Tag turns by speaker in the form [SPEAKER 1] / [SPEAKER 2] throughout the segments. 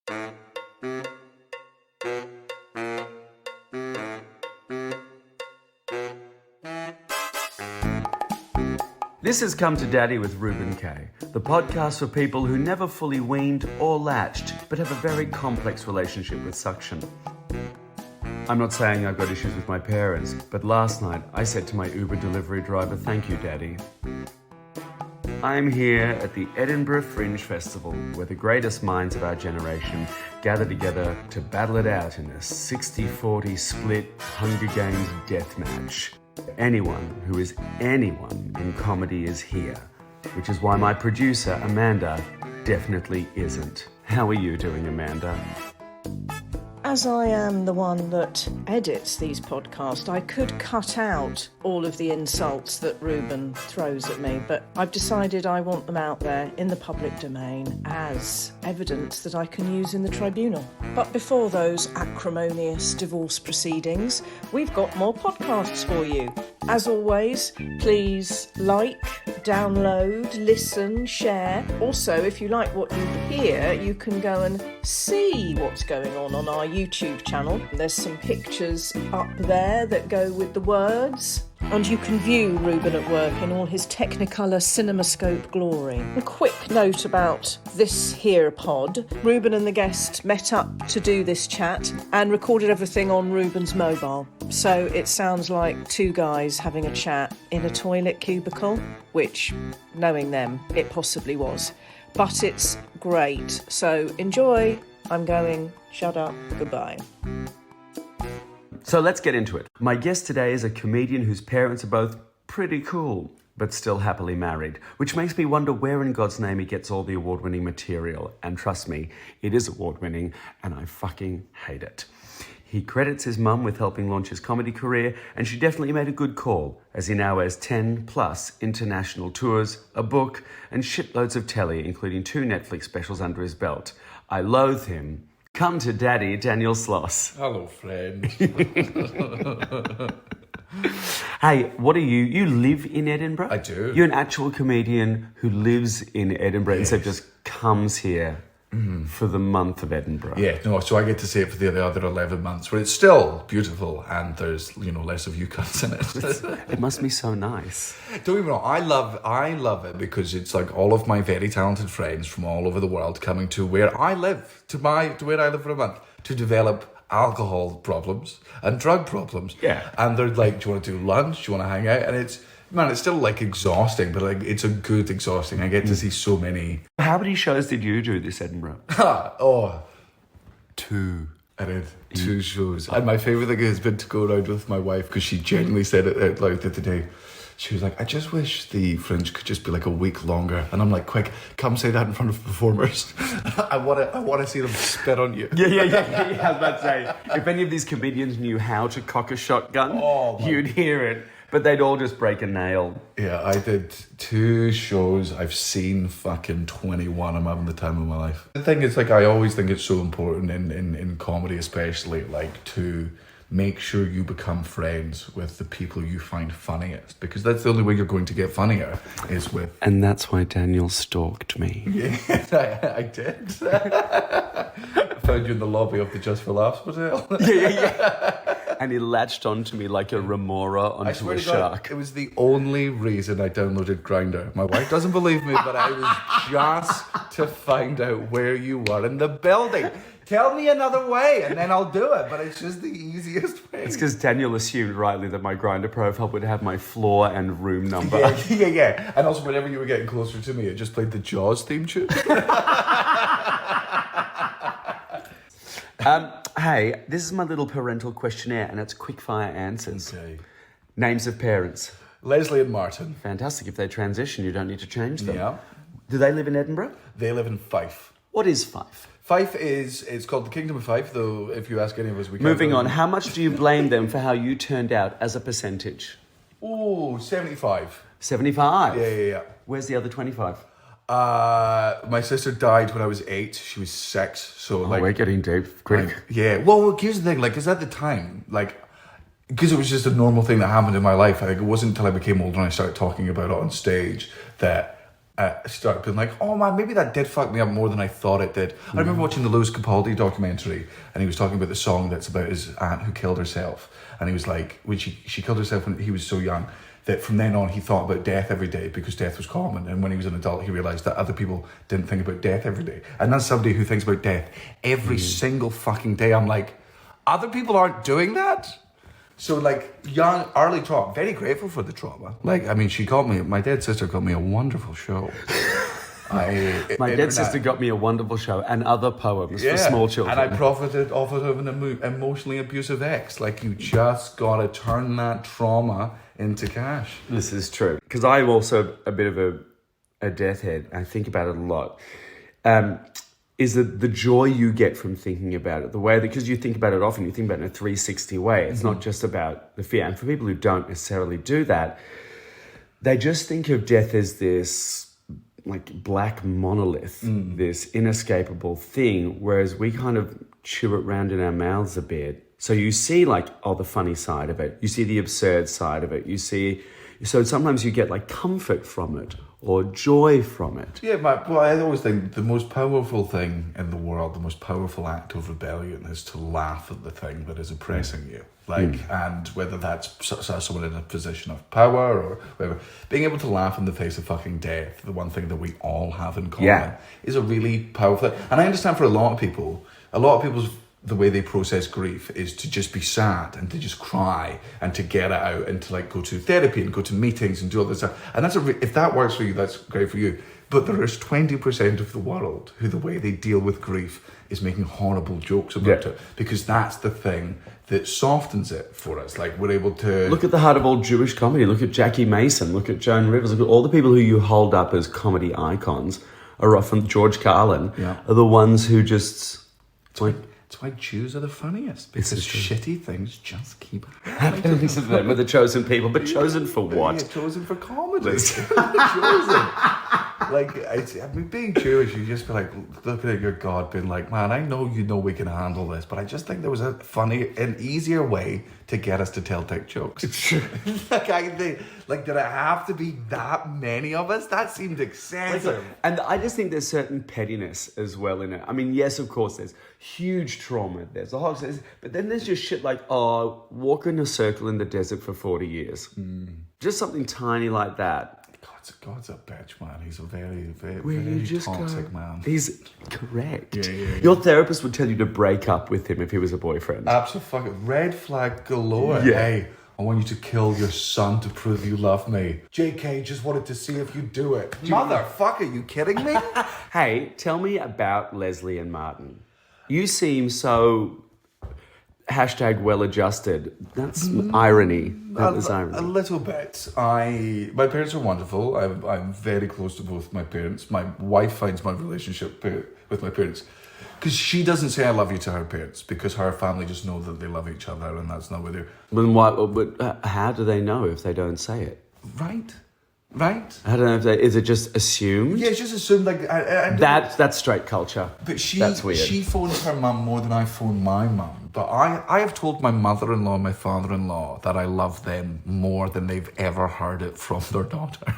[SPEAKER 1] This has Come to Daddy with Reuben K, the podcast for people who never fully weaned or latched, but have a very complex relationship with suction. I'm not saying I've got issues with my parents, but last night I said to my Uber delivery driver, "Thank you, Daddy." I'm here at the Edinburgh Fringe Festival, where the greatest minds of our generation gather together to battle it out in a 60-40 split Hunger Games deathmatch. Anyone who is anyone in comedy is here, which is why my producer, Amanda, definitely isn't. How are you doing, Amanda?
[SPEAKER 2] As I am the one that edits these podcasts, I could cut out all of the insults that Reuben throws at me, but I've decided I want them out there in the public domain as evidence that I can use in the tribunal. But before those acrimonious divorce proceedings, we've got more podcasts for you. As always, please like, download, listen, share. Also, if you like what you hear, you can go and see what's going on our YouTube channel. There's some pictures up there that go with the words. And you can view Reuben at work in all his Technicolor CinemaScope glory. A quick note about this here pod. Reuben and the guest met up to do this chat and recorded everything on Reuben's mobile. So it sounds like two guys having a chat in a toilet cubicle, which, knowing them, it possibly was. But it's great. So enjoy. I'm going. Shut up. Goodbye.
[SPEAKER 1] So let's get into it. My guest today is a comedian whose parents are both pretty cool, but still happily married, which makes me wonder where in God's name he gets all the award-winning material. And trust me, it is award-winning, and I fucking hate it. He credits his mum with helping launch his comedy career, and she definitely made a good call, as he now has 10 plus international tours, a book, and shitloads of telly, including 2 Netflix specials under his belt. I loathe him. Come to Daddy, Daniel Sloss.
[SPEAKER 3] Hello, friend.
[SPEAKER 1] Hey, what are you? You live in Edinburgh?
[SPEAKER 3] I do.
[SPEAKER 1] You're an actual comedian who lives in Edinburgh instead of just comes here for the month of Edinburgh.
[SPEAKER 3] Yeah, no, so I get to say it for the other 11 months, where it's still beautiful and there's, less of you cunts in it.
[SPEAKER 1] It must be so nice.
[SPEAKER 3] Don't get me wrong, I love it because it's like all of my very talented friends from all over the world coming to where I live, to where I live for a month, to develop alcohol problems and drug problems.
[SPEAKER 1] Yeah.
[SPEAKER 3] And they're like, do you want to do lunch? Do you want to hang out? And it's still like exhausting, but like it's a good exhausting. I get to see so many.
[SPEAKER 1] How many shows did you do this Edinburgh?
[SPEAKER 3] 2. I did 2 shows. And my favourite thing has been to go around with my wife, because she genuinely said it out loud the other day. She was like, I just wish the Fringe could just be like a week longer. And I'm like, quick, come say that in front of performers. I want to see them spit on you.
[SPEAKER 1] Yeah. I was about to say, if any of these comedians knew how to cock a shotgun, you'd hear it. But they'd all just break a nail.
[SPEAKER 3] Yeah, I did 2 shows. I've seen fucking 21. I'm having the time of my life. The thing is, like, I always think it's so important in comedy, especially, like, to make sure you become friends with the people you find funniest, because that's the only way you're going to get funnier is with...
[SPEAKER 1] And that's why Daniel stalked me.
[SPEAKER 3] Yeah, I did. I found you in the lobby of the Just for Laughs hotel.
[SPEAKER 1] Yeah. And he latched onto me like a remora onto a shark.
[SPEAKER 3] God, it was the only reason I downloaded Grindr. My wife doesn't believe me, but I was just to find out where you were in the building. Tell me another way, and then I'll do it. But it's just the easiest way.
[SPEAKER 1] It's because Daniel assumed rightly that my Grindr profile would have my floor and room number.
[SPEAKER 3] Yeah. And also, whenever you were getting closer to me, it just played the Jaws theme tune.
[SPEAKER 1] Hey, this is my little parental questionnaire, and it's quick-fire answers.
[SPEAKER 3] Okay.
[SPEAKER 1] Names of parents.
[SPEAKER 3] Leslie and Martin.
[SPEAKER 1] Fantastic. If they transition, you don't need to change them.
[SPEAKER 3] Yeah.
[SPEAKER 1] Do they live in Edinburgh?
[SPEAKER 3] They live in Fife.
[SPEAKER 1] What is Fife?
[SPEAKER 3] Fife it's called the Kingdom of Fife, though if you ask any of us, we can't.
[SPEAKER 1] Moving on, how much do you blame them for how you turned out as a percentage?
[SPEAKER 3] Oh, 75.
[SPEAKER 1] 75?
[SPEAKER 3] Yeah.
[SPEAKER 1] Where's the other 25?
[SPEAKER 3] My sister died when I was 8. She was 6, so
[SPEAKER 1] We're getting deep. Quick.
[SPEAKER 3] Yeah. Well, here's the thing. Like, because at the time, because it was just a normal thing that happened in my life. I think it wasn't until I became older and I started talking about it on stage that started being like, oh man, maybe that did fuck me up more than I thought it did. I remember watching the Lewis Capaldi documentary, and he was talking about the song that's about his aunt who killed herself. And he was like, when she killed herself when he was so young, that from then on he thought about death every day because death was common. And when he was an adult, he realised that other people didn't think about death every day. And that's somebody who thinks about death every single fucking day. I'm like, other people aren't doing that? So like young, early trauma, very grateful for the trauma. Like, I mean, my dead sister called me a wonderful show.
[SPEAKER 1] My dead sister got me a wonderful show and other poems for small children.
[SPEAKER 3] And I profited off of an emotionally abusive ex. Like, you just gotta turn that trauma into cash.
[SPEAKER 1] This is true. Because I'm also a bit of a death head. I think about it a lot. Is that the joy you get from thinking about it, the way that, because you think about it often, you think about it in a 360 way. It's not just about the fear. And for people who don't necessarily do that, they just think of death as this like black monolith, this inescapable thing, whereas we kind of chew it around in our mouths a bit. So you see like, the funny side of it. You see the absurd side of it. So sometimes you get like comfort from it or joy from it.
[SPEAKER 3] Yeah, well, I always think the most powerful thing in the world, the most powerful act of rebellion is to laugh at the thing that is oppressing you. Like, and whether that's someone in a position of power or whatever, being able to laugh in the face of fucking death, the one thing that we all have in common, is a really powerful thing. And I understand for a lot of people's the way they process grief is to just be sad and to just cry and to get it out and to like go to therapy and go to meetings and do all this stuff. And that's if that works for you, that's great for you. But there is 20% of the world who the way they deal with grief is making horrible jokes about it, because that's the thing that softens it for us. Like, we're able to
[SPEAKER 1] look at the heart of all Jewish comedy. Look at Jackie Mason. Look at Joan Rivers. Look at all the people who you hold up as comedy icons. Are often George Carlin. Are the ones who just
[SPEAKER 3] That's why Jews are the funniest, because shitty things just keep
[SPEAKER 1] happening to them. We're the chosen people, but chosen for what?
[SPEAKER 3] Yeah, chosen for comedy. Chosen. Like, I mean, being Jewish, you just be like, looking at your God, being like, man, I know we can handle this, but I just think there was a funny and easier way to get us to tell dick jokes. Did it have to be that many of us? That seemed excessive.
[SPEAKER 1] And I just think there's certain pettiness as well in it. I mean, yes, of course, there's huge trauma. There's a whole, but then there's just shit like, walk in a circle in the desert for 40 years. Just something tiny like that.
[SPEAKER 3] God's a bitch, man. He's a very, very, very toxic man.
[SPEAKER 1] He's correct.
[SPEAKER 3] Yeah.
[SPEAKER 1] Your therapist would tell you to break up with him if he was a boyfriend.
[SPEAKER 3] Absolutely. Red flag galore.
[SPEAKER 1] Yeah.
[SPEAKER 3] Hey, I want you to kill your son to prove you love me. JK just wanted to see if you do it. Motherfucker, you kidding me?
[SPEAKER 1] Hey, tell me about Leslie and Martin. You seem so... #well-adjusted. That's irony. That was irony.
[SPEAKER 3] A little bit. My parents are wonderful. I'm very close to both my parents. My wife finds my relationship with my parents, because she doesn't say I love you to her parents, because her family just know that they love each other, and that's not what they're...
[SPEAKER 1] But how do they know if they don't say it?
[SPEAKER 3] Right.
[SPEAKER 1] I don't know is it just assumed?
[SPEAKER 3] Yeah, it's just assumed. Like
[SPEAKER 1] that's straight culture.
[SPEAKER 3] But
[SPEAKER 1] that's weird.
[SPEAKER 3] She phones her mum more than I phone my mum. But I have told my mother-in-law and my father-in-law that I love them more than they've ever heard it from their daughter.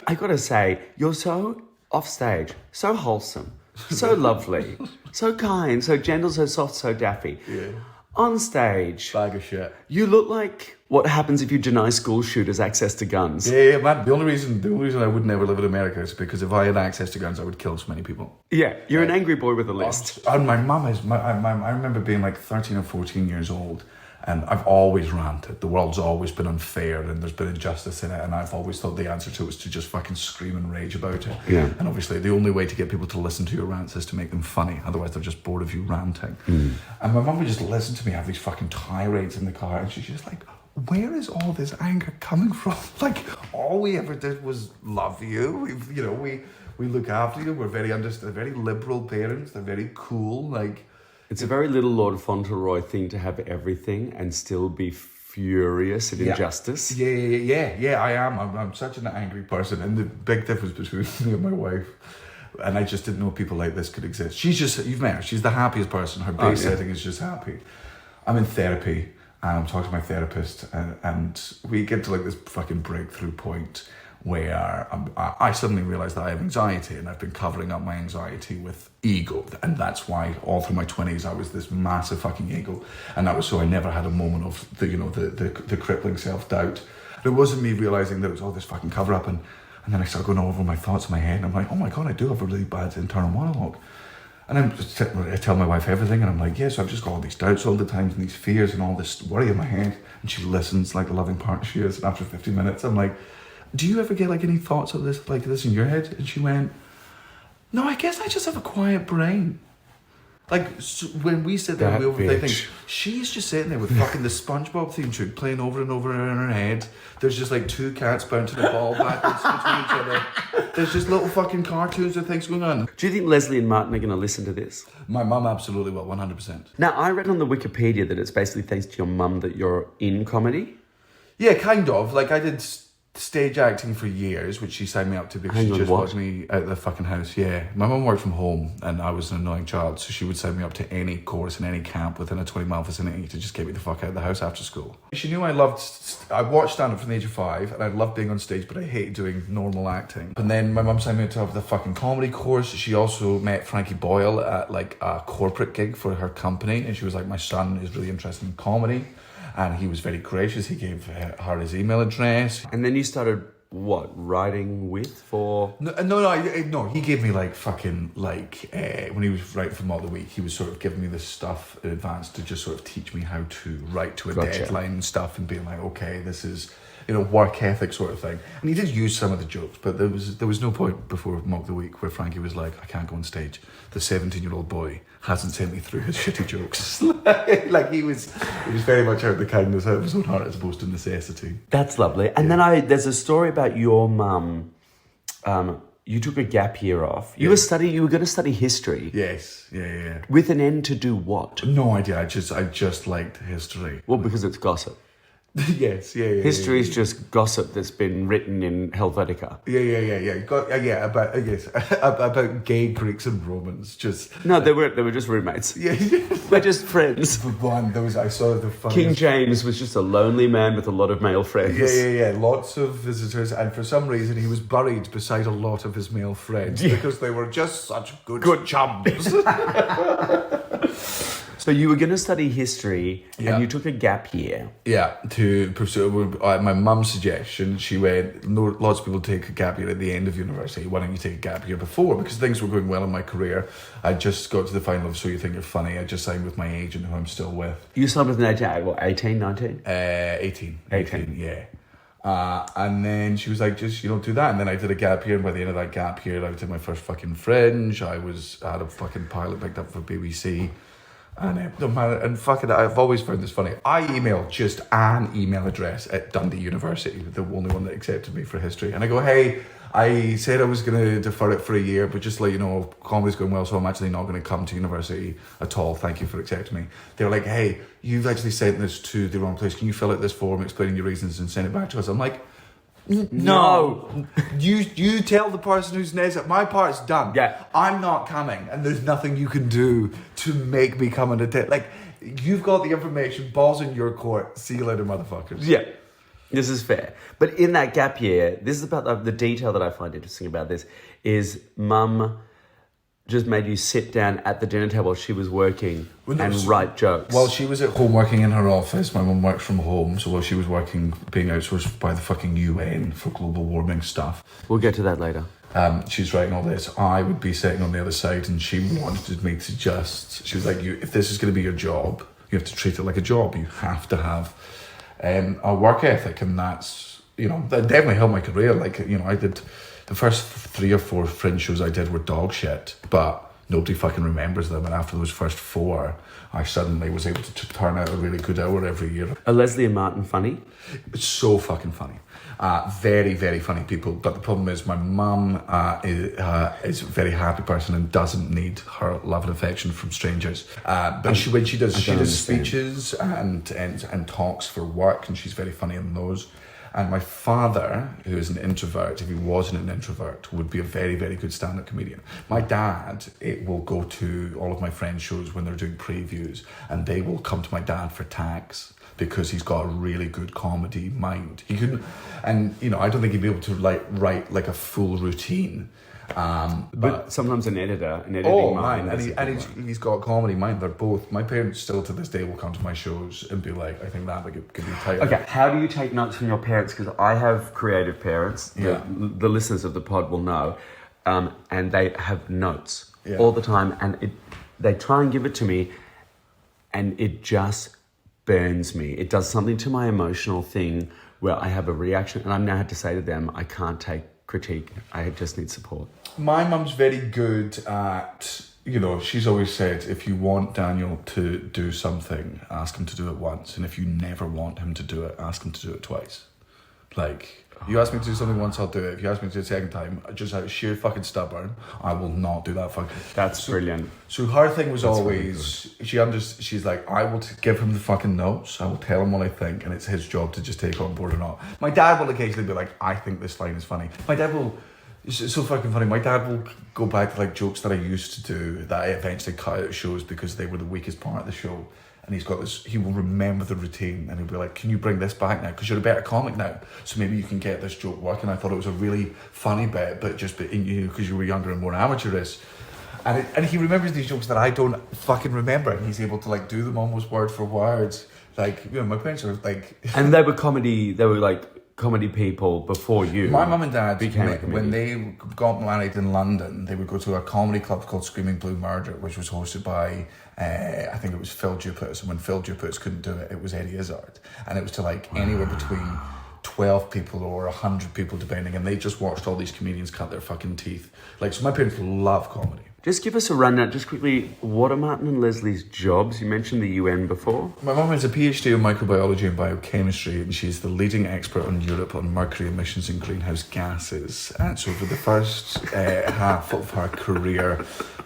[SPEAKER 1] I gotta say, you're so offstage, so wholesome, so lovely, so kind, so gentle, so soft, so daffy.
[SPEAKER 3] Yeah.
[SPEAKER 1] On stage,
[SPEAKER 3] Bag of shit.
[SPEAKER 1] You look like what happens if you deny school shooters access to guns.
[SPEAKER 3] Yeah, man. The only reason I would never live in America is because if I had access to guns, I would kill so many people.
[SPEAKER 1] Yeah, you're an angry boy with a list.
[SPEAKER 3] And my mum is. I remember being like 13 or 14 years old, and I've always ranted. The world's always been unfair, and there's been injustice in it, and I've always thought the answer to it was to just fucking scream and rage about it.
[SPEAKER 1] Yeah.
[SPEAKER 3] And obviously, the only way to get people to listen to your rants is to make them funny. Otherwise, they're just bored of you ranting. And my mum would just listen to me have these fucking tirades in the car, and she's just like, where is all this anger coming from? Like, all we ever did was love you. We look after you. We're very liberal parents. They're very cool. Like,
[SPEAKER 1] it's a very little Lord Fauntleroy thing to have everything and still be furious at injustice.
[SPEAKER 3] Yeah. I am. I'm such an angry person, and the big difference between me and my wife. And I just didn't know people like this could exist. You've met her. She's the happiest person. Her base setting is just happy. I'm in therapy. And I'm talking to my therapist, and we get to like this fucking breakthrough point where I suddenly realised that I have anxiety, and I've been covering up my anxiety with ego, and that's why all through my 20s I was this massive fucking ego, and that was so I never had a moment of the crippling self-doubt. And it wasn't me realising that it was all this fucking cover-up, and then I started going over my thoughts in my head, and I'm like, oh my god, I do have a really bad internal monologue. And I tell my wife everything, and I'm like, yes, I've just got all these doubts all the time, and these fears, and all this worry in my head. And she listens like the loving partner she is, and after 50 minutes, I'm like, do you ever get like any thoughts of this, like this in your head? And she went, no, I guess I just have a quiet brain. Like, so when we sit there and we overthink things, she's just sitting there with fucking the SpongeBob theme tune playing over and over in her head. There's just like two cats bouncing a ball backwards between each other. There's just little fucking cartoons and things going on.
[SPEAKER 1] Do you think Leslie and Martin are going to listen to this?
[SPEAKER 3] My mum absolutely will, 100%.
[SPEAKER 1] Now, I read on the Wikipedia that it's basically thanks to your mum that you're in comedy.
[SPEAKER 3] Yeah, kind of. Like, I did stage acting for years, which she signed me up to because she just watched me out of the fucking house. Yeah, my mum worked from home and I was an annoying child, so she would sign me up to any course in any camp within a 20-mile vicinity to just get me the fuck out of the house after school. She knew I watched stand-up from the age of 5 and I loved being on stage, but I hated doing normal acting. And then my mum signed me up to have the fucking comedy course. She also met Frankie Boyle at like a corporate gig for her company, and she was like, my son is really interested in comedy. And he was very gracious. He gave her his email address.
[SPEAKER 1] And then you started, writing with for...
[SPEAKER 3] No, he gave me like fucking, like, when he was writing for Mock the Week, he was sort of giving me this stuff in advance to just sort of teach me how to write to a deadline and stuff, and being like, okay, this is, work ethic sort of thing. And he did use some of the jokes, but there was no point before Mock the Week where Frankie was like, I can't go on stage. The 17-year-old boy hasn't sent me through his shitty jokes. Like he was very much out of the kindness out of his own heart as opposed to necessity.
[SPEAKER 1] That's lovely. And then there's a story about your mum. You took a gap year off. You were going to study history.
[SPEAKER 3] Yes, yeah.
[SPEAKER 1] With an end to do what?
[SPEAKER 3] No idea. I just liked history.
[SPEAKER 1] Well, because it's gossip.
[SPEAKER 3] Yes, yeah.
[SPEAKER 1] History is just gossip that's been written in Helvetica.
[SPEAKER 3] Yeah. About gay Greeks and Romans.
[SPEAKER 1] No, they were just roommates.
[SPEAKER 3] Yeah,
[SPEAKER 1] We're just friends.
[SPEAKER 3] For one, I saw the funniest...
[SPEAKER 1] King James was just a lonely man with a lot of male friends.
[SPEAKER 3] Yeah. Lots of visitors, and for some reason he was buried beside a lot of his male friends because they were just such good chums.
[SPEAKER 1] So you were going to study history, and you took a gap year. Yeah,
[SPEAKER 3] to pursue my mum's suggestion. She went, lots of people take a gap year at the end of university. Why don't you take a gap year before? Because things were going well in my career. I just got to the final of So You Think You're Funny. I just signed with my agent, who I'm still with.
[SPEAKER 1] You signed with an agent at, 18, 19?
[SPEAKER 3] 18, yeah. And then she was like, just, do that. And then I did a gap year, and by the end of that gap year, I did my first fucking Fringe. I had a fucking pilot picked up for BBC. And fucking, I've always found this funny. I emailed just an email address at Dundee University, the only one that accepted me for history. And I go, hey, I said I was going to defer it for a year, but just to let you know, comedy's going well, so I'm actually not going to come to university at all. Thank you for accepting me. They're like, hey, you've actually sent this to the wrong place. Can you fill out this form explaining your reasons and send it back to us? I'm like, no. You tell the person who's next. My part's done.
[SPEAKER 1] Yeah.
[SPEAKER 3] I'm not coming, and there's nothing you can do to make me come and attend. Like, you've got the information, balls in your court. See you later, motherfuckers.
[SPEAKER 1] Yeah. This is fair. But in that gap year, this is about the detail that I find interesting about this is mum just made you sit down at the dinner table while she was working and write jokes.
[SPEAKER 3] While she was at home working in her office, my mum worked from home, so while she was working, being outsourced by the fucking UN for global warming stuff.
[SPEAKER 1] We'll get to that later.
[SPEAKER 3] She's writing all this. I would be sitting on the other side, and she wanted me to she was like, if this is going to be your job, you have to treat it like a job. You have to have a work ethic, and that's, that definitely helped my career. Like, I did... The first 3 or 4 Fringe shows I did were dog shit, but nobody fucking remembers them. And after those first 4, I suddenly was able to turn out a really good hour every year.
[SPEAKER 1] Are Leslie and Martin funny?
[SPEAKER 3] It's so fucking funny. Very, very funny people. But the problem is my mum is a very happy person and doesn't need her love and affection from strangers. But when she does speeches and talks for work, and she's very funny in those. And my father, who is an introvert, if he wasn't an introvert, would be a very, very good stand-up comedian. My dad, it will go to all of my friends' shows when they're doing previews, and they will come to my dad for tags because he's got a really good comedy mind. He couldn't, and you know, I don't think he'd be able to write like a full routine.
[SPEAKER 1] But sometimes an editing mind.
[SPEAKER 3] And he's got a comedy mind. They're both. My parents still to this day will come to my shows and be like, I think that could be tight.
[SPEAKER 1] Okay, how do you take notes from your parents? Because I have creative parents.
[SPEAKER 3] Yeah.
[SPEAKER 1] The listeners of the pod will know, and they have notes
[SPEAKER 3] Yeah.
[SPEAKER 1] all the time, and they try and give it to me, and it just burns me. It does something to my emotional thing where I have a reaction, and I've now had to say to them, I can't take critique. I just need support.
[SPEAKER 3] My mum's very good at, you know, she's always said, if you want Daniel to do something, ask him to do it once. And if you never want him to do it, ask him to do it twice. Like, you ask me to do something once, I'll do it. If you ask me to do it a second time, just out of sheer fucking stubborn, I will not do that fucking...
[SPEAKER 1] That's brilliant.
[SPEAKER 3] So her thing was always, she's like, I will give him the fucking notes, I will tell him what I think, and it's his job to just take it on board or not. My dad will occasionally be like, I think this line is funny. My dad will... It's so fucking funny. My dad will go back to like jokes that I used to do that I eventually cut out of shows because they were the weakest part of the show. And he's got this, he will remember the routine and he'll be like, can you bring this back now? Because you're a better comic now. So maybe you can get this joke working. I thought it was a really funny bit, but just because you were younger and more amateurish. And he remembers these jokes that I don't fucking remember. And he's able to like do them almost word for word. Like, you know, my parents are like...
[SPEAKER 1] And they were like comedy people before you.
[SPEAKER 3] My mum and dad,
[SPEAKER 1] became
[SPEAKER 3] when they got married in London, they would go to a comedy club called Screaming Blue Murder, which was hosted by, I think it was Phil Dupuis. And when Phil Dupuis couldn't do it, it was Eddie Izzard. And it was to like anywhere between 12 people or 100 people depending. And they just watched all these comedians cut their fucking teeth. Like, so my parents love comedy.
[SPEAKER 1] Just give us a rundown, just quickly, what are Martin and Leslie's jobs? You mentioned the UN before.
[SPEAKER 3] My mum has a PhD in microbiology and biochemistry, and she's the leading expert in Europe on mercury emissions and greenhouse gases. And so for the first half of her career,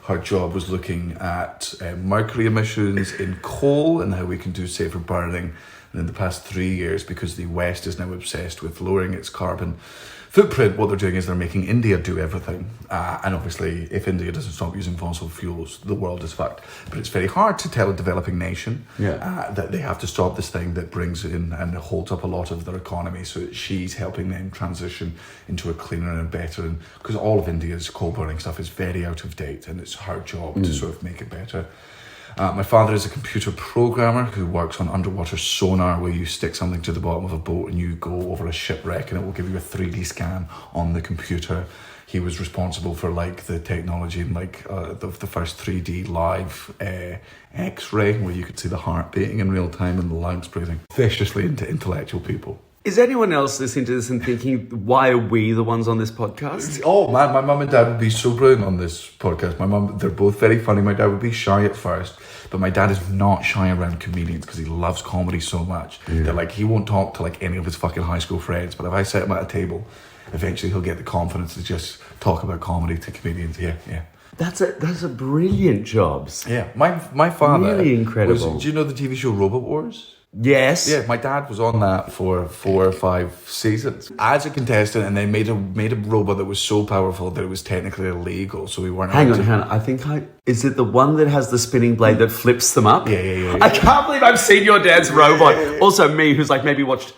[SPEAKER 3] her job was looking at mercury emissions in coal and how we can do safer burning. And in the past 3 years, because the West is now obsessed with lowering its carbon footprint, what they're doing is they're making India do everything. And obviously, if India doesn't stop using fossil fuels, the world is fucked. But it's very hard to tell a developing nation that they have to stop this thing that brings in and holds up a lot of their economy. So she's helping them transition into a cleaner and better. Because all of India's coal burning stuff is very out of date, and it's her job to sort of make it better. My father is a computer programmer who works on underwater sonar, where you stick something to the bottom of a boat and you go over a shipwreck and it will give you a 3D scan on the computer. He was responsible for like the technology and like the first 3D live X-ray, where you could see the heart beating in real time and the lungs breathing. Viciously into intellectual people.
[SPEAKER 1] Is anyone else listening to this and thinking, why are we the ones on this podcast?
[SPEAKER 3] Oh man, my mum and dad would be so brilliant on this podcast. My mum, they're both very funny. My dad would be shy at first, but my dad is not shy around comedians because he loves comedy so much. That like he won't talk to like any of his fucking high school friends, but if I set him at a table, eventually he'll get the confidence to just talk about comedy to comedians. Yeah.
[SPEAKER 1] That's a brilliant jobs.
[SPEAKER 3] Yeah, my father
[SPEAKER 1] really incredible.
[SPEAKER 3] Do you know the TV show Robot Wars?
[SPEAKER 1] Yes.
[SPEAKER 3] Yeah, my dad was on that for 4 or 5 seasons as a contestant, and they made a robot that was so powerful that it was technically illegal, so we weren't...
[SPEAKER 1] Hang on. Is it the one that has the spinning blade that flips them up?
[SPEAKER 3] Yeah.
[SPEAKER 1] I can't believe I've seen your dad's robot. Yeah. Also me, who's like maybe watched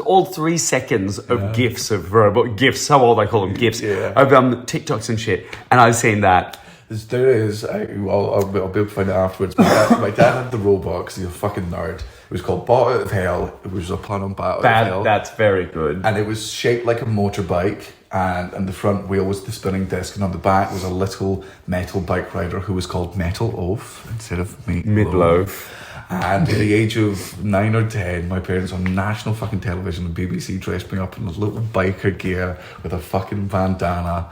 [SPEAKER 1] all 3 seconds of GIFs of robot... GIFs, how old I call them, GIFs.
[SPEAKER 3] Yeah.
[SPEAKER 1] Of TikToks and shit, and I've seen that.
[SPEAKER 3] There is, I'll be able to find it afterwards. My dad had the robot because he's a fucking nerd. It was called Bat Out of Hell. It was a pun on Bat Out of Hell.
[SPEAKER 1] That's very good.
[SPEAKER 3] And it was shaped like a motorbike, and the front wheel was the spinning disc, and on the back was a little metal bike rider who was called Metal Oaf instead of Meatloaf. And at the age of 9 or 10, my parents on national fucking television and BBC dressed me up in a little biker gear with a fucking bandana.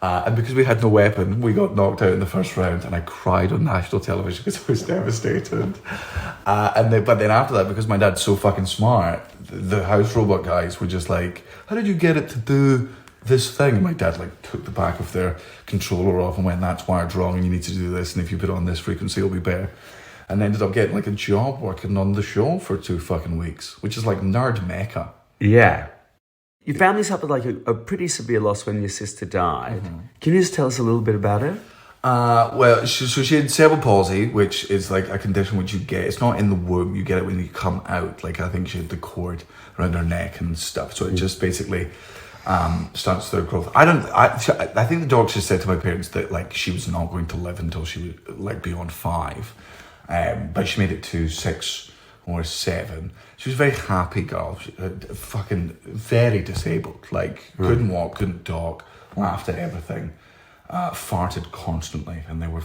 [SPEAKER 3] And because we had no weapon, we got knocked out in the first round, and I cried on national television because I was devastated. But then after that, because my dad's so fucking smart, the house robot guys were just like, how did you get it to do this thing? And my dad like took the back of their controller off and went, that's wired wrong and you need to do this, and if you put it on this frequency it'll be better. And ended up getting like a job working on the show for 2 fucking weeks, which is like nerd mecca.
[SPEAKER 1] Yeah. Your family suffered like a pretty severe loss when your sister died. Can you just tell us a little bit about it?
[SPEAKER 3] Well, she had cerebral palsy, which is like a condition which you get. It's not in the womb. You get it when you come out. Like, I think she had the cord around her neck and stuff. So it just basically starts their growth. I think the doctor said to my parents that like she was not going to live until she was like beyond 5. But she made it to 6 or 7. She was a very happy girl. She, fucking very disabled. Like, couldn't walk, couldn't talk, laughed at everything. Farted constantly, and they were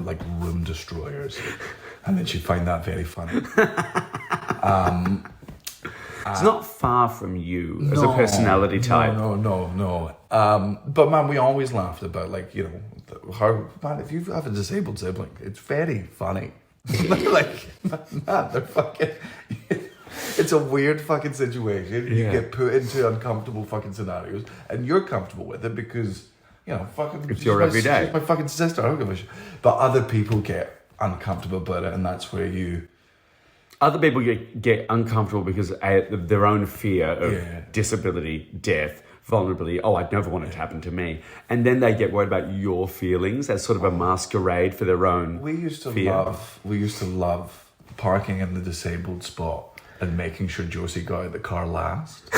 [SPEAKER 3] like room destroyers, and then she'd find that very funny.
[SPEAKER 1] It's not far from you as a personality type.
[SPEAKER 3] No. But man, we always laughed about, like, you know, how, man, if you have a disabled sibling, it's very funny. Like, man, they're fucking. It's a weird fucking situation. You get put into uncomfortable fucking scenarios, and you're comfortable with it because, you know, fucking.
[SPEAKER 1] It's your everyday.
[SPEAKER 3] She's my fucking sister. I don't give a shit. But other people get uncomfortable about it, and that's where you.
[SPEAKER 1] Other people get uncomfortable because of their own fear of disability, death, vulnerability. Oh, I'd never want it to happen to me. And then they get worried about your feelings as sort of a masquerade for their own
[SPEAKER 3] We used to
[SPEAKER 1] fear.
[SPEAKER 3] love parking in the disabled spot and making sure Josie got out of the car last.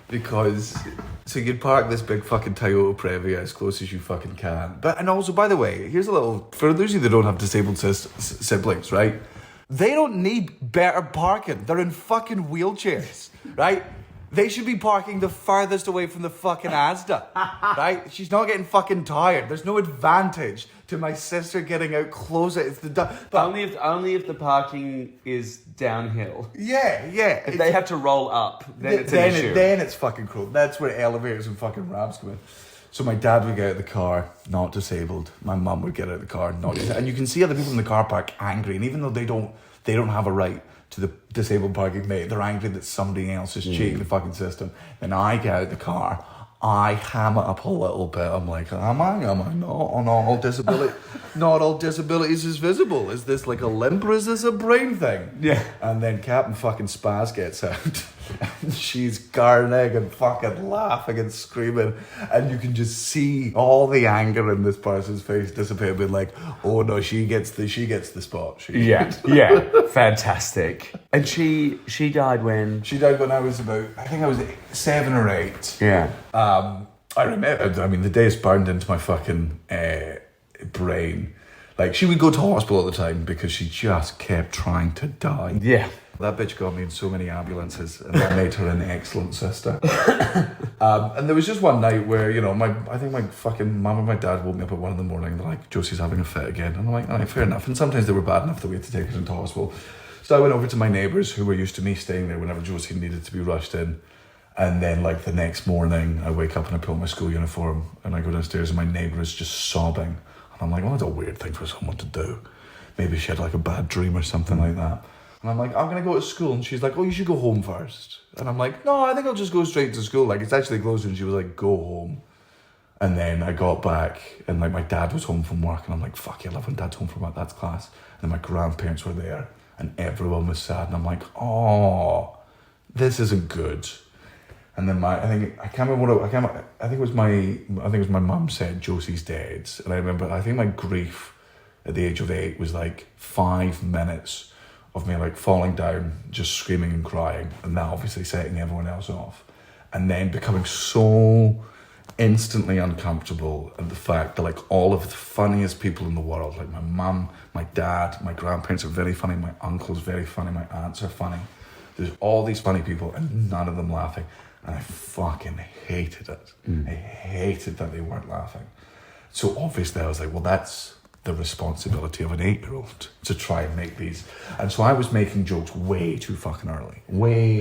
[SPEAKER 3] Because, so you'd park this big fucking Toyota Previa as close as you fucking can. And also, by the way, here's a little, for those of you that don't have disabled siblings, right? They don't need better parking. They're in fucking wheelchairs, right? They should be parking the farthest away from the fucking Asda, right? She's not getting fucking tired. There's no advantage to my sister getting out closer. It's but
[SPEAKER 1] Only if the parking is downhill.
[SPEAKER 3] Yeah.
[SPEAKER 1] If they have to roll up, then it's an issue.
[SPEAKER 3] Then it's fucking cool. That's where elevators and fucking ramps come in. So my dad would get out of the car, not disabled. My mum would get out of the car, not disabled. And you can see other people in the car park angry. And even though they don't have a right to the disabled parking, mate, they're angry that somebody else is cheating the fucking system. Then I get out of the car, I ham it up a little bit. I'm like, am I not? Not all disability, not all disabilities is visible. Is this like a limp or is this a brain thing?
[SPEAKER 1] Yeah.
[SPEAKER 3] And then Captain fucking Spaz gets out. And she's garning and fucking laughing and screaming. And you can just see all the anger in this person's face dissipate, being like, oh no, she gets the spot.
[SPEAKER 1] Yeah, fantastic. And she died when?
[SPEAKER 3] She died when I was I think I was 7 or 8.
[SPEAKER 1] Yeah.
[SPEAKER 3] I remember, I mean, the day is burned into my fucking brain. Like, she would go to hospital all the time because she just kept trying to die.
[SPEAKER 1] Yeah.
[SPEAKER 3] That bitch got me in so many ambulances, and that made her an excellent sister. And there was just one night where, you know, I think my fucking mum and my dad woke me up at 1 a.m. and they're like, Josie's having a fit again. And I'm like, all right, fair enough. And sometimes they were bad enough that we had to take her into hospital. So I went over to my neighbours who were used to me staying there whenever Josie needed to be rushed in. And then, like, the next morning, I wake up and I put on my school uniform and I go downstairs and my neighbour is just sobbing. And I'm like, well, that's a weird thing for someone to do. Maybe she had, like, a bad dream or something like that. And I'm like, I'm going to go to school. And she's like, oh, you should go home first. And I'm like, no, I think I'll just go straight to school. Like, it's actually closer. And she was like, go home. And then I got back and, like, my dad was home from work. And I'm like, fuck, I love when dad's home from work. That's class. And then my grandparents were there and everyone was sad. And I'm like, oh, this isn't good. And then I think it was my mum said Josie's dead. And I remember, I think my grief at the age of 8 was like 5 minutes of me like falling down, just screaming and crying, and that obviously setting everyone else off. And then becoming so instantly uncomfortable at the fact that like all of the funniest people in the world, like my mum, my dad, my grandparents are very funny, my uncle's very funny, my aunts are funny. There's all these funny people and none of them laughing. And I fucking hated it. I hated that they weren't laughing. So obviously I was like, well, that's the responsibility of an 8-year-old to try and make these. And so I was making jokes way too fucking early. Way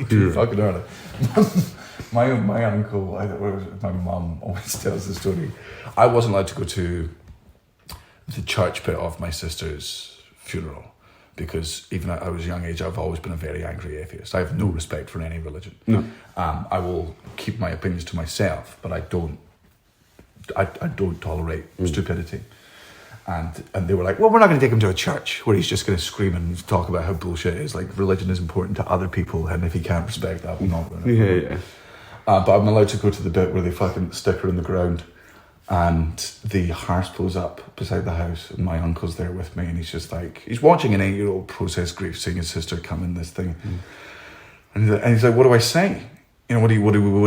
[SPEAKER 3] too fucking early. my uncle, my mum always tells the story. I wasn't allowed to go to the church bit of my sister's funeral. Because even at I was a young age, I've always been a very angry atheist. I have no respect for any religion.
[SPEAKER 1] No.
[SPEAKER 3] I will keep my opinions to myself, but I don't tolerate stupidity. And they were like, well, we're not going to take him to a church where he's just going to scream and talk about how bullshit it is. Like, religion is important to other people, and if he can't respect that, we're not going to.
[SPEAKER 1] Yeah.
[SPEAKER 3] But I'm allowed to go to the bit where they fucking stick her in the ground, and the hearse pulls up beside the house, and my uncle's there with me, and he's just like, he's watching an 8-year-old process grief, seeing his sister come in this thing. And he's like, what do I say? You know, what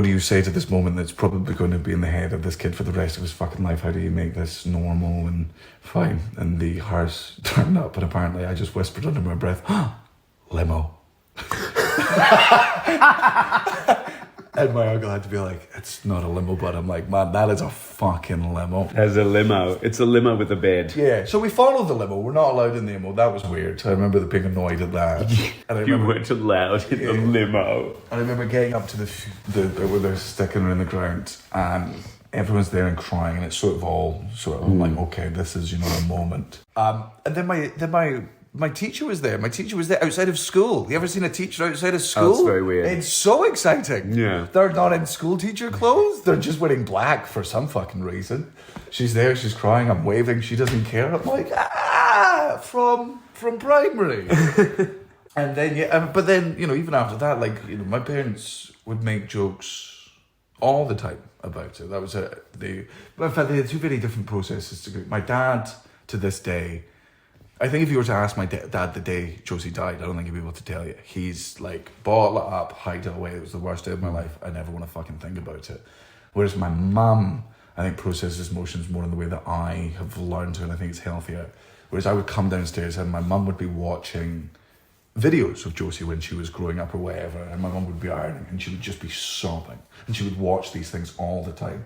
[SPEAKER 3] do you say to this moment that's probably going to be in the head of this kid for the rest of his fucking life? How do you make this normal and fine? And the hearse turned up, and apparently I just whispered under my breath, limo. And my uncle had to be like, it's not a limo, but I'm like, man, that is a fucking limo.
[SPEAKER 1] As a limo. It's a limo with a bed.
[SPEAKER 3] Yeah, so we followed the limo. We're not allowed in the limo. That was weird. I remember being annoyed at that. And
[SPEAKER 1] You weren't allowed in the limo.
[SPEAKER 3] I remember getting up to the where they're sticking her in the ground, and everyone's there and crying, and it's sort of I'm like, okay, this is, a moment. And then my teacher was there. My teacher was there outside of school. You ever seen a teacher outside of school?
[SPEAKER 1] Oh, it's very weird.
[SPEAKER 3] It's so exciting.
[SPEAKER 1] Yeah.
[SPEAKER 3] They're not in school teacher clothes. They're just wearing black for some fucking reason. She's there, she's crying, I'm waving, she doesn't care. I'm like, from primary. And then, but then, even after that, my parents would make jokes all the time about it. That was in fact, they had two very different processes to go. My dad, to this day, I think if you were to ask my dad the day Josie died, I don't think he'd be able to tell you. He's like, bottle it up, hide it away. It was the worst day of my life. I never want to fucking think about it. Whereas my mum, I think, processes emotions more in the way that I have learned to, and I think it's healthier. Whereas I would come downstairs and my mum would be watching videos of Josie when she was growing up or whatever, and my mum would be ironing, and she would just be sobbing. And she would watch these things all the time.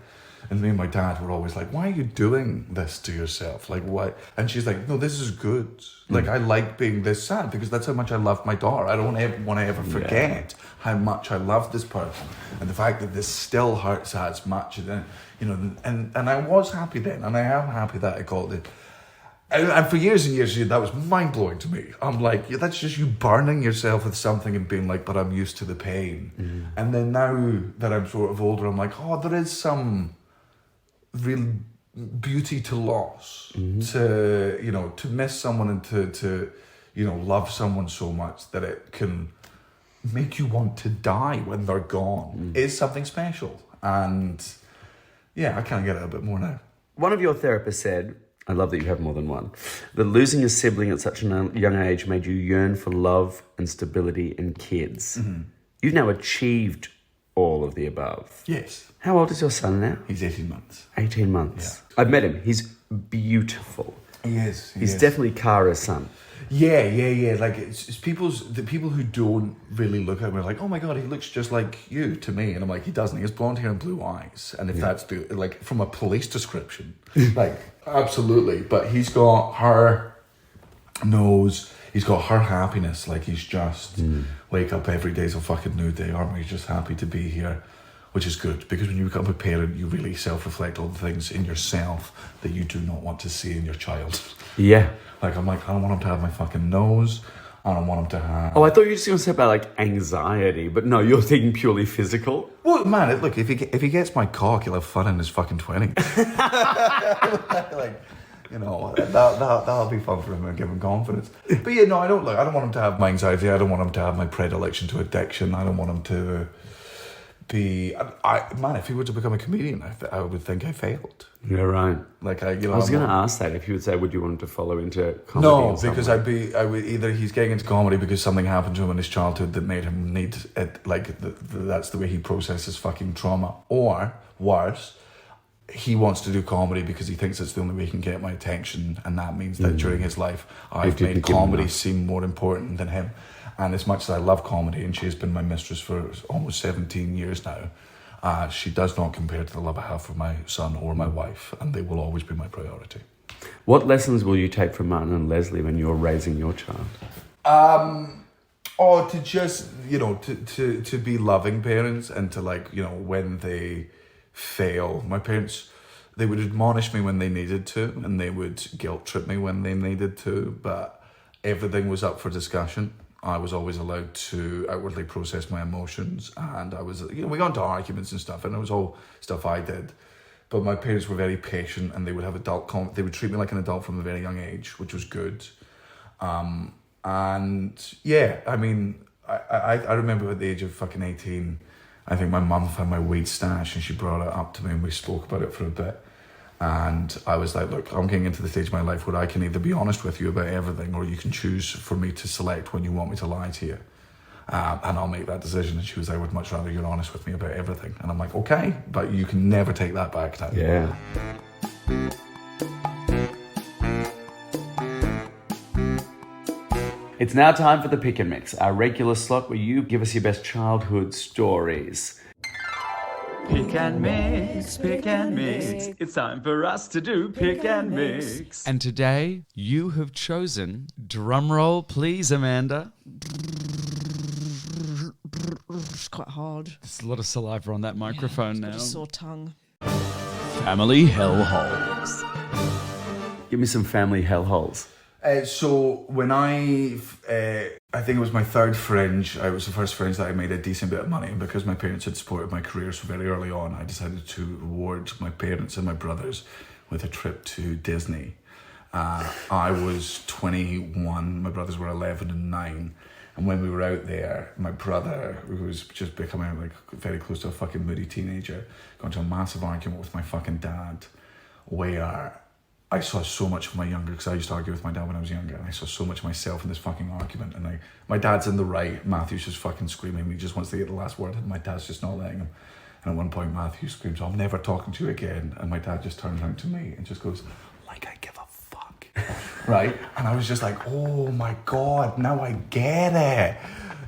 [SPEAKER 3] And me and my dad were always like, why are you doing this to yourself? Like, what? And she's like, no, this is good. Like, I like being this sad because that's how much I love my daughter. I don't want to ever forget how much I love this person. And the fact that this still hurts as much. And I was happy then. And I am happy that I got it. And for years and years, that was mind-blowing to me. I'm like, that's just you burning yourself with something and being like, but I'm used to the pain. Mm-hmm. And then now that I'm sort of older, I'm like, there is some real beauty to loss, to miss someone and to love someone so much that it can make you want to die when they're gone is something special. And I kind of get it a bit more now.
[SPEAKER 1] One of your therapists said, I love that you have more than one, that losing a sibling at such a young age made you yearn for love and stability and kids. Mm-hmm. You've now achieved all of the above.
[SPEAKER 3] Yes.
[SPEAKER 1] How old is your son now?
[SPEAKER 3] He's 18 months.
[SPEAKER 1] 18 months.
[SPEAKER 3] Yeah.
[SPEAKER 1] I've met him. He's beautiful.
[SPEAKER 3] He is.
[SPEAKER 1] He's definitely Kara's son.
[SPEAKER 3] Yeah. Like it's the people who don't really look at him are like, oh my God, he looks just like you to me. And I'm like, he doesn't. He has blonde hair and blue eyes. And if that's from a police description, like absolutely. But he's got her nose. He's got her happiness. Like he's just wake up every day is a fucking new day. Aren't we? He's just happy to be here. Which is good, because when you become a parent, you really self-reflect all the things in yourself that you do not want to see in your child.
[SPEAKER 1] Yeah.
[SPEAKER 3] Like, I'm like, I don't want him to have my fucking nose. I don't want him to have...
[SPEAKER 1] Oh, I thought you were just going to say about, anxiety. But no, you're thinking purely physical.
[SPEAKER 3] Well, man, look, if he gets my cock, he'll have fun in his fucking 20s. That'll be fun for him and give him confidence. But I don't want him to have my anxiety. I don't want him to have my predilection to addiction. I don't want him to... if he were to become a comedian, I would think I failed.
[SPEAKER 1] Yeah, right.
[SPEAKER 3] I
[SPEAKER 1] was going to ask that if you would say, would you want him to follow into comedy?
[SPEAKER 3] No, because I would either he's getting into comedy because something happened to him in his childhood that made him need it. That's the way he processes fucking trauma, or worse, he wants to do comedy because he thinks it's the only way he can get my attention, and that means that during his life I've made comedy seem more important than him. And as much as I love comedy, and she has been my mistress for almost 17 years now, she does not compare to the love I have for my son or my wife, and they will always be my priority.
[SPEAKER 1] What lessons will you take from Martin and Leslie when you're raising your child?
[SPEAKER 3] To just, to be loving parents, and to when they fail. My parents, they would admonish me when they needed to, and they would guilt trip me when they needed to, but everything was up for discussion. I was always allowed to outwardly process my emotions, and I was, we got into arguments and stuff, and it was all stuff I did. but my parents were very patient, and they would have they would treat me like an adult from a very young age, which was good. And yeah, I mean, I remember at the age of fucking 18, I think my mum found my weed stash and she brought it up to me and we spoke about it for a bit. And I was like, look, I'm getting into the stage of my life where I can either be honest with you about everything, or you can choose for me to select when you want me to lie to you. And I'll make that decision. And she was like, I would much rather you're honest with me about everything. And I'm like, okay, but you can never take that back now.
[SPEAKER 1] Yeah. It's now time for the Pick and Mix, our regular slot where you give us your best childhood stories. Pick and mix, pick and mix. It's time for us to do pick and mix.
[SPEAKER 4] And today you have chosen, drumroll please, Amanda.
[SPEAKER 2] It's quite hard.
[SPEAKER 4] There's a lot of saliva on that microphone now.
[SPEAKER 2] Got a sore tongue.
[SPEAKER 4] Family hellholes.
[SPEAKER 1] Give me some family hellholes.
[SPEAKER 3] So when I think it was my third Fringe, it was the first Fringe that I made a decent bit of money, and because my parents had supported my career so very early on, I decided to reward my parents and my brothers with a trip to Disney. I was 21, my brothers were 11 and 9, and when we were out there, my brother, who was just becoming like very close to a fucking moody teenager, got into a massive argument with my fucking dad, where I saw so much of my younger, because I used to argue with my dad when I was younger, and I saw so much of myself in this fucking argument. And my dad's in the right, Matthew's just fucking screaming, he just wants to get the last word, and my dad's just not letting him. And at one point, Matthew screams, I'm never talking to you again. And my dad just turns around to me and just goes, like I give a fuck. Right? And I was just like, oh my God, now I get it.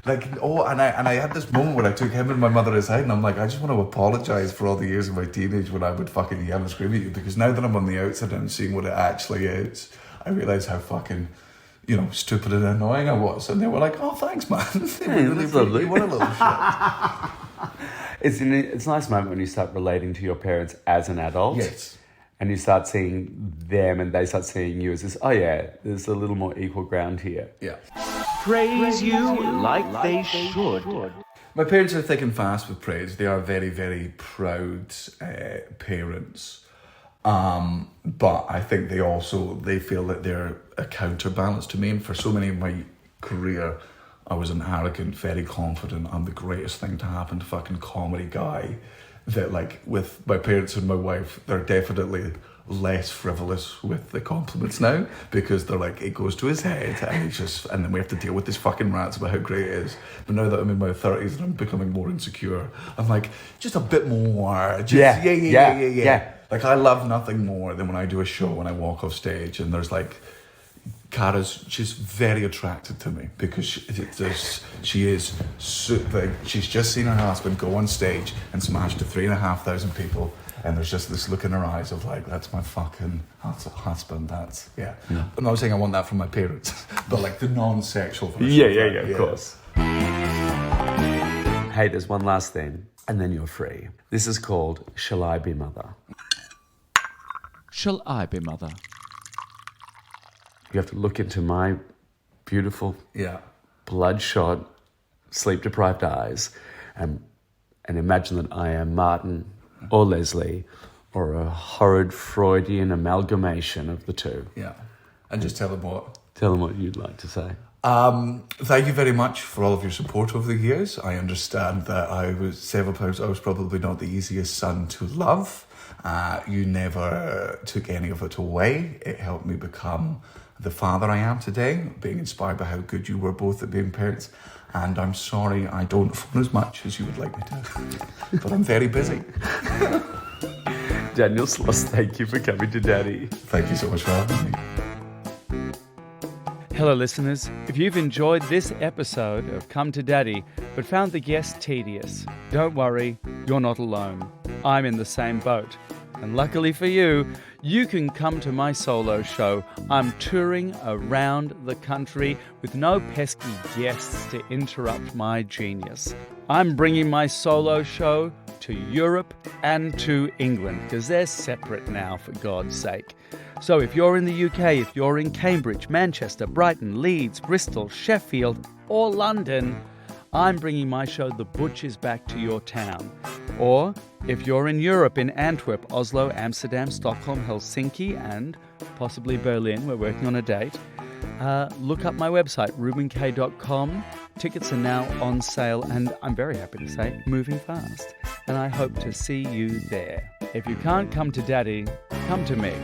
[SPEAKER 3] Like, oh, and I had this moment where I took him and my mother aside, and I'm like, I just want to apologise for all the years of my teenage when I would fucking yell and scream at you, because now that I'm on the outside and seeing what it actually is, I realise how fucking, stupid and annoying I was. And they were like, oh, thanks, man.
[SPEAKER 1] That's lovely.
[SPEAKER 3] What a little shit.
[SPEAKER 1] It's a nice moment when you start relating to your parents as an adult.
[SPEAKER 3] Yes.
[SPEAKER 1] And you start seeing them and they start seeing you as this, oh yeah, there's a little more equal ground here.
[SPEAKER 3] Yeah.
[SPEAKER 1] Praise you like they should.
[SPEAKER 3] My parents are thick and fast with praise. They are very, very proud parents. But I think they feel that they're a counterbalance to me. And for so many of my career, I was an arrogant, very confident, I'm the greatest thing to happen to fucking comedy guy. That like with my parents and my wife, they're definitely less frivolous with the compliments now, because they're like, it goes to his head and then we have to deal with this fucking rants about how great it is. But now that I'm in my 30s and I'm becoming more insecure, I'm like, just a bit more. Yeah. Like, I love nothing more than when I do a show and I walk off stage and there's like, Cara's just very attracted to me because she's just seen her husband go on stage and smash to 3,500 people, and there's just this look in her eyes of like, that's my fucking husband. That's I'm not saying I want that from my parents, but like the non-sexual version.
[SPEAKER 1] Yeah, of course. Hey, there's one last thing, and then you're free. This is called Shall I Be Mother?
[SPEAKER 4] Shall I be mother?
[SPEAKER 1] You have to look into my beautiful, bloodshot, sleep-deprived eyes and imagine that I am Martin or Leslie or a horrid Freudian amalgamation of the two.
[SPEAKER 3] Yeah. And just tell them what?
[SPEAKER 1] Tell them what you'd like to say.
[SPEAKER 3] Thank you very much for all of your support over the years. I understand that several times I was probably not the easiest son to love. You never took any of it away. It helped me become the father I am today, being inspired by how good you were both at being parents. And I'm sorry I don't phone as much as you would like me to, but I'm very busy.
[SPEAKER 1] Daniel Sloss, thank you for coming to Daddy.
[SPEAKER 3] Thank you so much for having me.
[SPEAKER 4] Hello, listeners. If you've enjoyed this episode of Come to Daddy, but found the guest tedious, don't worry, you're not alone. I'm in the same boat. And luckily for you, you can come to my solo show. I'm touring around the country with no pesky guests to interrupt my genius. I'm bringing my solo show to Europe and to England, because they're separate now, for God's sake. So if you're in the UK, if you're in Cambridge, Manchester, Brighton, Leeds, Bristol, Sheffield, or London, I'm bringing my show The Butchers back to your town. Or if you're in Europe, in Antwerp, Oslo, Amsterdam, Stockholm, Helsinki, and possibly Berlin, we're working on a date, look up my website, reubenk.com. Tickets are now on sale, and I'm very happy to say, moving fast. And I hope to see you there. If you can't come to Daddy, come to me.